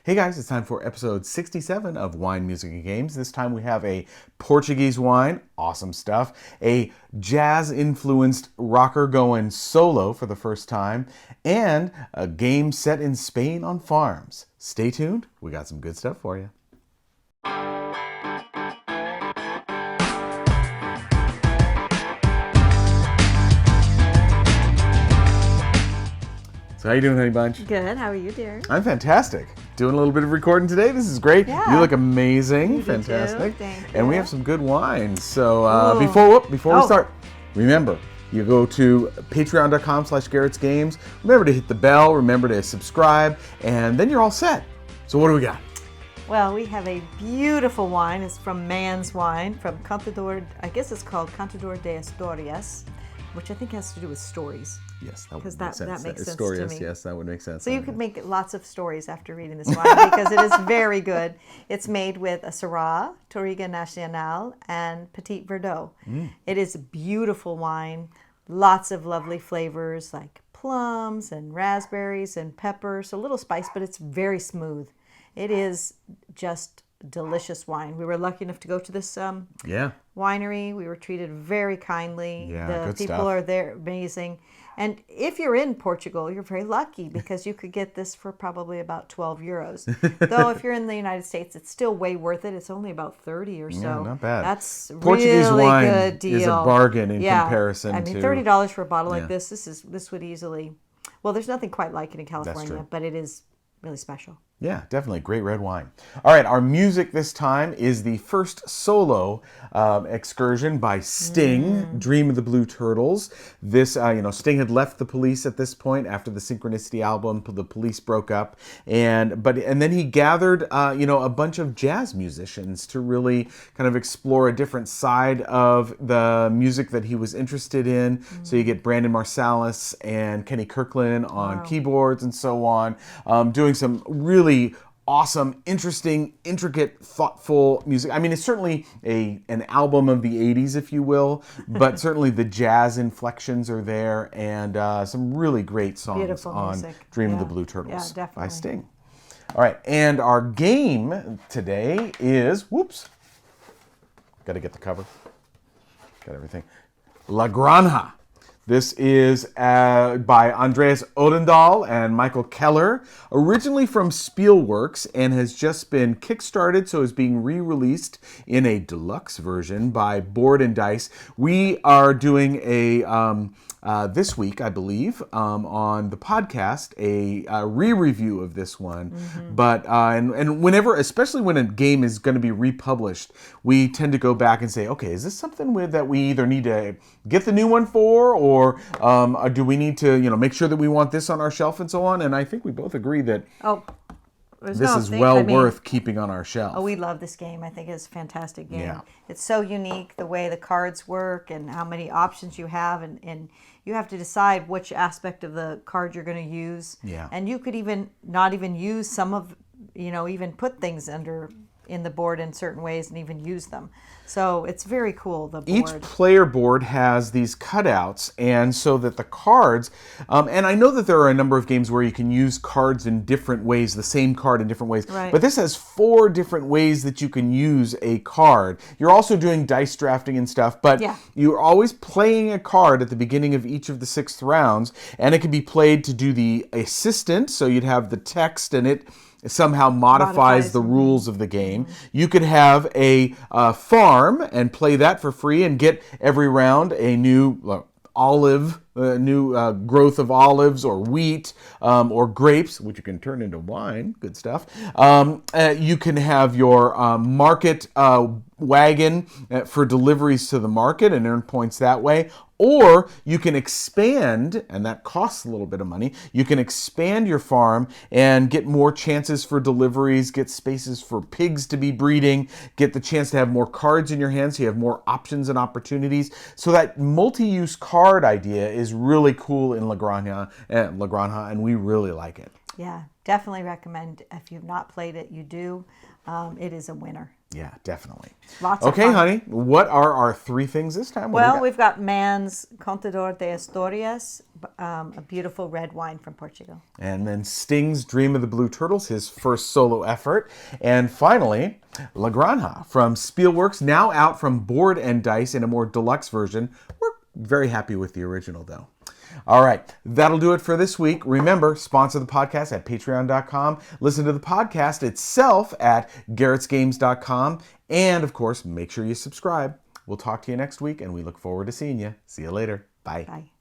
Hey guys, it's time for episode 67 of Wine, Music, and Games. This time we have a Portuguese wine, awesome stuff, a jazz-influenced rocker going solo for the first time, and a game set in Spain on farms. Stay tuned, we got some good stuff for you. So how you doing, Honey Bunch? Good. How are you, dear? I'm fantastic. Doing a little bit of recording today. This is great. Yeah. You look amazing. You Fantastic. do. Thank you. And we have some good wines. So before we start, remember, you go to patreon.com/GarrettsGames. Remember to hit the bell. Remember to subscribe. And then you're all set. So what do we got? Well, we have a beautiful wine. It's from Manz wine from Contador. I guess it's called Contador de Estorias, which I think has to do with stories. Yes, that would make that sense. makes sense Estorias, to me. yes, that would make sense. So you could make lots of stories after reading this wine because it is very good. It's made with a Syrah, Touriga Nacional, and Petit Verdot. It is a beautiful wine. Lots of lovely flavors like plums and raspberries and peppers. A little spice, but it's very smooth. It is just delicious wine. We were lucky enough to go to this winery. We were treated very kindly. Yeah, the good people stuff. are there, amazing. And if you're in Portugal, you're very lucky because you could get this for probably about 12 euros. Though if you're in the United States, it's still way worth it. It's only about 30 or so. Yeah, not bad. That's Portuguese really wine good deal. is a bargain in comparison I mean, to $30 for a bottle like this. This would easily. Well, there's nothing quite like it in true. California, but it is really special. Yeah, definitely. Great red wine. All right, our music this time is the first solo excursion by Sting, Dream of the Blue Turtles. This, Sting had left the Police at this point after the Synchronicity album. The Police broke up, and then he gathered, a bunch of jazz musicians to really kind of explore a different side of the music that he was interested in. So you get Brandon Marsalis and Kenny Kirkland on keyboards and so on, doing some really awesome, interesting, intricate, thoughtful music. I mean, it's certainly an album of the 80s, if you will, but certainly the jazz inflections are there, and some really great songs Beautiful on music. Dream of the Blue Turtles Yeah, by definitely. Sting. All right, and our game today is, got to get the cover. Got everything. La Granja. This is by Andreas Odendahl and Michael Keller, originally from Spielworxx, and has just been Kickstarted, so is being re-released in a deluxe version by Board&Dice. We are doing this week, I believe, on the podcast, a re-review of this one. But and whenever, especially when a game is going to be republished, we tend to go back and say, okay, is this something that we either need to get the new one for, or do we need to, make sure that we want this on our shelf and so on? And I think we both agree that this is worth keeping on our shelf. Oh, we love this game. I think it's a fantastic game. Yeah. It's so unique, the way the cards work and how many options you have, and you have to decide which aspect of the card you're going to use. Yeah. And you could even not even use some of, even put things in the board in certain ways and even use them. So it's very cool, the board. Each player board has these cutouts, and so that the cards, and I know that there are a number of games where you can use cards in different ways, the same card in different ways, Right. but this has 4 different ways that you can use a card. You're also doing dice drafting and stuff, but you're always playing a card at the beginning of each of the 6th rounds, and it can be played to do the assistant, so you'd have the text, and it somehow modifies the rules of the game. You could have a farm and play that for free and get every round a new growth of olives or wheat or grapes, which you can turn into wine. Good stuff. You can have your market wagon for deliveries to the market and earn points that way. Or you can expand, and that costs a little bit of money, you can expand your farm and get more chances for deliveries, get spaces for pigs to be breeding, get the chance to have more cards in your hands so you have more options and opportunities. So that multi-use card idea is really cool in La Granja, and we really like it. Yeah, definitely recommend. If you've not played it, you do. It is a winner. Yeah, definitely. Lots of Okay, fun. honey, what are our 3 things this time? What do we Well, got? we've got Manz Contador de Estorias, a beautiful red wine from Portugal. And then Sting's Dream of the Blue Turtles, his first solo effort. And finally, La Granja from Spielworxx, now out from Board&Dice in a more deluxe version. We're very happy with the original, though. All right, that'll do it for this week. Remember, sponsor the podcast at patreon.com. Listen to the podcast itself at garrettsgames.com. And, of course, make sure you subscribe. We'll talk to you next week, and we look forward to seeing you. See you later. Bye. Bye.